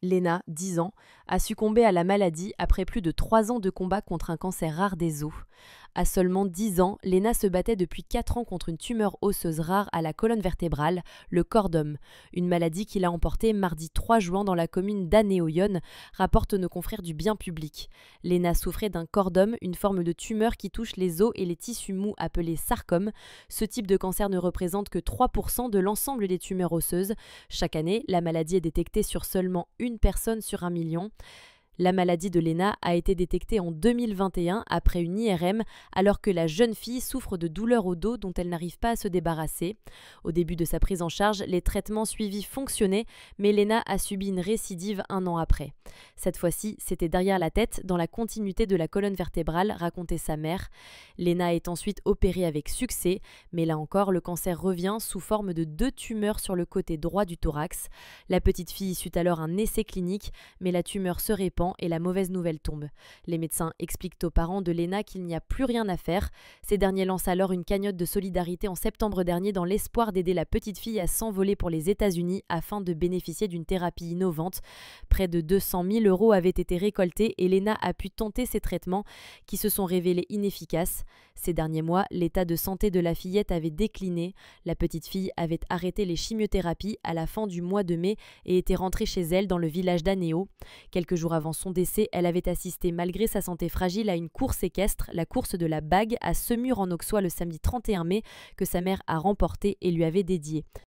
Léna, 10 ans, a succombé à la maladie après plus de 3 ans de combat contre un cancer rare des os. À seulement 10 ans, Léna se battait depuis 4 ans contre une tumeur osseuse rare à la colonne vertébrale, le cordum, une maladie qu'il a emportée mardi 3 juin dans la commune d'Anné-aux-Yonnes, rapportent nos confrères du Bien public. Léna souffrait d'un cordum, une forme de tumeur qui touche les os et les tissus mous appelés sarcomes. Ce type de cancer ne représente que 3% de l'ensemble des tumeurs osseuses. Chaque année, la maladie est détectée sur seulement une personne sur 1 million. La maladie de Léna a été détectée en 2021 après une IRM, alors que la jeune fille souffre de douleurs au dos dont elle n'arrive pas à se débarrasser. Au début de sa prise en charge, les traitements suivis fonctionnaient, mais Léna a subi une récidive 1 an après. Cette fois-ci, c'était derrière la tête, dans la continuité de la colonne vertébrale, racontait sa mère. Léna est ensuite opérée avec succès, mais là encore, le cancer revient sous forme de 2 tumeurs sur le côté droit du thorax. La petite fille suit alors un essai clinique, mais la tumeur se répand et la mauvaise nouvelle tombe. Les médecins expliquent aux parents de Léna qu'il n'y a plus rien à faire. Ces derniers lancent alors une cagnotte de solidarité en septembre dernier dans l'espoir d'aider la petite fille à s'envoler pour les États-Unis afin de bénéficier d'une thérapie innovante. Près de 200 000 € avaient été récoltés et Léna a pu tenter ces traitements qui se sont révélés inefficaces. Ces derniers mois, l'état de santé de la fillette avait décliné. La petite fille avait arrêté les chimiothérapies à la fin du mois de mai et était rentrée chez elle dans le village d'Anéo. Quelques jours avant son décès, elle avait assisté malgré sa santé fragile à une course équestre, la course de la Bague à Semur en Auxois le samedi 31 mai, que sa mère a remportée et lui avait dédiée.